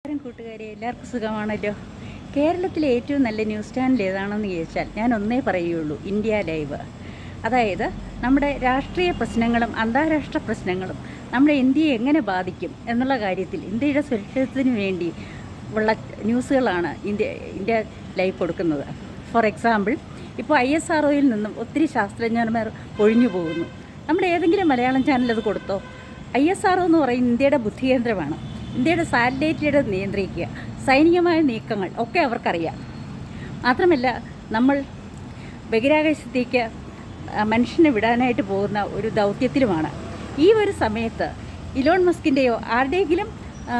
കൂട്ടുകാരെ എല്ലാവർക്കും സുഖമാണല്ലോ. കേരളത്തിലെ ഏറ്റവും നല്ല ന്യൂസ് ചാനൽ ഏതാണെന്ന് ചോദിച്ചാൽ ഞാൻ ഒന്നേ പറയുകയുള്ളൂ, ഇന്ത്യ ലൈവ്. അതായത് നമ്മുടെ രാഷ്ട്രീയ പ്രശ്നങ്ങളും അന്താരാഷ്ട്ര പ്രശ്നങ്ങളും നമ്മുടെ ഇന്ത്യയെ എങ്ങനെ ബാധിക്കും എന്നുള്ള കാര്യത്തിൽ ഇന്ത്യയുടെ സുരക്ഷിതത്വത്തിന് വേണ്ടി ഉള്ള ന്യൂസുകളാണ് ഇന്ത്യ ലൈവ് കൊടുക്കുന്നത്. ഫോർ എക്സാമ്പിൾ, ഇപ്പോൾ ISROയിൽ നിന്നും ഒത്തിരി ശാസ്ത്രജ്ഞന്മാർ ഒഴിഞ്ഞു പോകുന്നു. നമ്മുടെ ഏതെങ്കിലും മലയാളം ചാനൽ അത് കൊടുത്തോ? ISRO എന്ന് പറയുന്നത് ഇന്ത്യയുടെ ബുദ്ധികേന്ദ്രമാണ്. ഇന്ത്യയുടെ സാറ്റലൈറ്റുകൾ നിയന്ത്രിക്കുക, സൈനികമായ നീക്കങ്ങൾ ഒക്കെ അവർക്കറിയാം. മാത്രമല്ല, നമ്മൾ ബഹിരാകാശത്തേക്ക് മനുഷ്യനെ വിടാനായിട്ട് പോകുന്ന ഒരു ദൗത്യത്തിലുമാണ്. ഈ ഒരു സമയത്ത് ഇലോൺ മസ്കിൻ്റെയോ ആരുടെയെങ്കിലും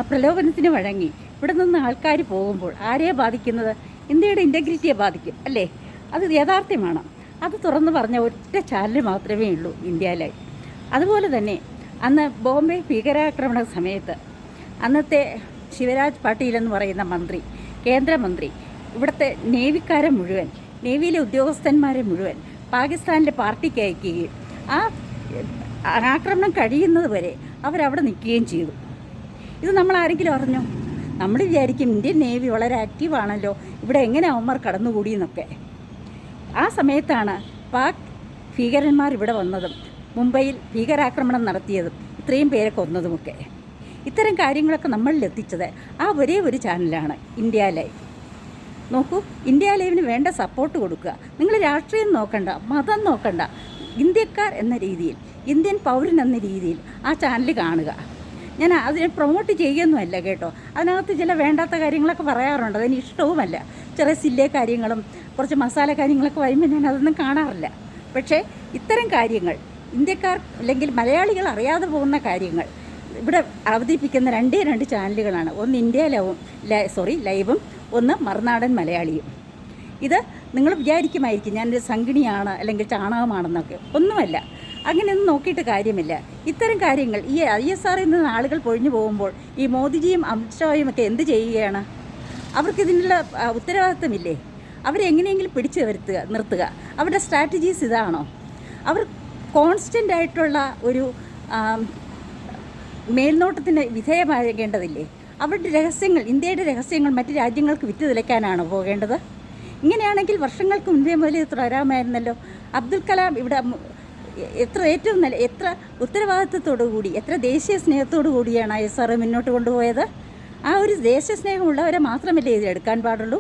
പ്രലോഭനത്തിന് വഴങ്ങി ഇവിടെ നിന്ന് ആൾക്കാർ പോകുമ്പോൾ ആരെയാണ് ബാധിക്കുന്നത്? ഇന്ത്യയുടെ ഇൻറ്റഗ്രിറ്റിയെ ബാധിക്കും, അല്ലേ? അത് യാഥാർത്ഥ്യമാണ്. അത് തുറന്നു പറഞ്ഞ ഒറ്റ ചാനൽ മാത്രമേ ഉള്ളൂ, ഇന്ത്യ ലൈവ്. അതുപോലെ തന്നെ അന്ന് ബോംബെ ഭീകരാക്രമണ സമയത്ത് അന്നത്തെ ശിവരാജ് പാട്ടീൽ എന്ന് പറയുന്ന മന്ത്രി, കേന്ദ്രമന്ത്രി, ഇവിടുത്തെ നേവിക്കാരെ മുഴുവൻ, നേവിയിലെ ഉദ്യോഗസ്ഥന്മാരെ മുഴുവൻ പാകിസ്ഥാനിലെ പാർട്ടിക്ക് അയക്കുകയും ആ ആക്രമണം കഴിയുന്നത് വരെ അവരവിടെ നിൽക്കുകയും ചെയ്തു. ഇത് നമ്മൾ ആരെങ്കിലും അറിഞ്ഞോ? നമ്മൾ വിചാരിക്കും ഇന്ത്യൻ നേവി വളരെ ആക്റ്റീവാണല്ലോ, ഇവിടെ എങ്ങനെ അവന്മാർ കടന്നുകൂടിയെന്നൊക്കെ. ആ സമയത്താണ് പാക് ഭീകരന്മാർ ഇവിടെ വന്നതും മുംബൈയിൽ ഭീകരാക്രമണം നടത്തിയതും ഇത്രയും പേരെ കൊന്നതുമൊക്കെ. ഇത്തരം കാര്യങ്ങളൊക്കെ നമ്മളിലെത്തിച്ചത് ആ ഒരേ ഒരു ചാനലാണ്, ഇന്ത്യ ലൈവ്. നോക്കൂ, ഇന്ത്യ ലൈവിന് വേണ്ട സപ്പോർട്ട് കൊടുക്കുക. നിങ്ങൾ രാഷ്ട്രീയം നോക്കണ്ട, മതം നോക്കണ്ട, ഇന്ത്യക്കാർ എന്ന രീതിയിൽ, ഇന്ത്യൻ പൗരൻ എന്ന രീതിയിൽ ആ ചാനൽ കാണുക. ഞാൻ അതിനെ പ്രൊമോട്ട് ചെയ്യുകയൊന്നുമല്ല കേട്ടോ. അതിനകത്ത് ചില വേണ്ടാത്ത കാര്യങ്ങളൊക്കെ പറയാറുണ്ട്, അതിന് ഇഷ്ടവുമല്ല. ചെറിയ സില്ലേ കാര്യങ്ങളും കുറച്ച് മസാല കാര്യങ്ങളൊക്കെ വരുമ്പോൾ ഞാൻ അതൊന്നും കാണാറില്ല. പക്ഷേ ഇത്തരം കാര്യങ്ങൾ ഇന്ത്യക്കാർ അല്ലെങ്കിൽ മലയാളികൾ അറിയാതെ പോകുന്ന കാര്യങ്ങൾ ഇവിടെ അവതരിപ്പിക്കുന്ന രണ്ട് ചാനലുകളാണ്. ഒന്ന് ഇന്ത്യ ലൈവും ഒന്ന് മറുനാടൻ മലയാളിയും. ഇത് നിങ്ങൾ വിചാരിക്കുമായിരിക്കും ഞാനൊരു സംഗിണിയാണ് അല്ലെങ്കിൽ ചാണകമാണെന്നൊക്കെ. ഒന്നുമല്ല, അങ്ങനെയൊന്നും നോക്കിയിട്ട് കാര്യമില്ല. ഇത്തരം കാര്യങ്ങൾ ഈ ISROയിൽ നിന്ന് ആളുകൾ പൊഴിഞ്ഞു പോകുമ്പോൾ ഈ മോദിജിയും അമിത്ഷായും ഒക്കെ എന്ത് ചെയ്യുകയാണ്? അവർക്കിതിനുള്ള ഉത്തരവാദിത്തമില്ലേ? അവരെങ്ങനെയെങ്കിലും പിടിച്ചു നിർത്തുക. അവരുടെ സ്ട്രാറ്റജീസ് ഇതാണോ? അവർ കോൺസ്റ്റൻ്റ് ആയിട്ടുള്ള ഒരു മേൽനോട്ടത്തിന് വിധേയമാകേണ്ടതില്ലേ? അവരുടെ രഹസ്യങ്ങൾ, ഇന്ത്യയുടെ രഹസ്യങ്ങൾ മറ്റ് രാജ്യങ്ങൾക്ക് വിറ്റ് തുലയ്ക്കാനാണോ പോകേണ്ടത്? ഇങ്ങനെയാണെങ്കിൽ വർഷങ്ങൾക്ക് മുൻപേ മുതൽ തുടരാമായിരുന്നല്ലോ. അബ്ദുൽ കലാം ഇവിടെ എത്ര ഉത്തരവാദിത്വത്തോടു കൂടി, എത്ര ദേശീയ സ്നേഹത്തോടു കൂടിയാണ് ISRO മുന്നോട്ട് കൊണ്ടുപോയത്. ആ ഒരു ദേശീയ സ്നേഹമുള്ളവരെ മാത്രമല്ലേ ഇതിലെടുക്കാൻ പാടുള്ളൂ?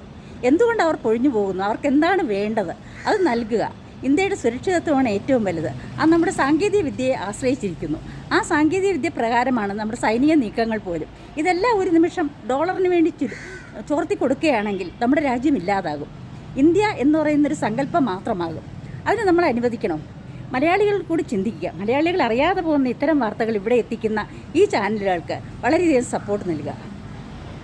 എന്തുകൊണ്ട് അവർ പൊഴിഞ്ഞു പോകുന്നു? അവർക്ക് എന്താണ് വേണ്ടത്? അത് നൽകുക. ഇന്ത്യയുടെ സുരക്ഷിതത്വമാണ് ഏറ്റവും വലുത്. അത് നമ്മുടെ സാങ്കേതിക വിദ്യയെ ആശ്രയിച്ചിരിക്കുന്നു. ആ സാങ്കേതിക വിദ്യ പ്രകാരമാണ് നമ്മുടെ സൈനിക നീക്കങ്ങൾ പോലും. ഇതെല്ലാം ഒരു നിമിഷം ഡോളറിന് വേണ്ടി ചോർത്തി കൊടുക്കുകയാണെങ്കിൽ നമ്മുടെ രാജ്യം ഇല്ലാതാകും. ഇന്ത്യ എന്ന് പറയുന്നൊരു സങ്കല്പം മാത്രമാകും. അതിന് നമ്മൾ അനുവദിക്കണം. മലയാളികൾ കൂടി ചിന്തിക്കുക. മലയാളികൾ അറിയാതെ പോകുന്ന ഇത്തരം വാർത്തകൾ ഇവിടെ എത്തിക്കുന്ന ഈ ചാനലുകൾക്ക് വളരെയധികം സപ്പോർട്ട് നൽകുക.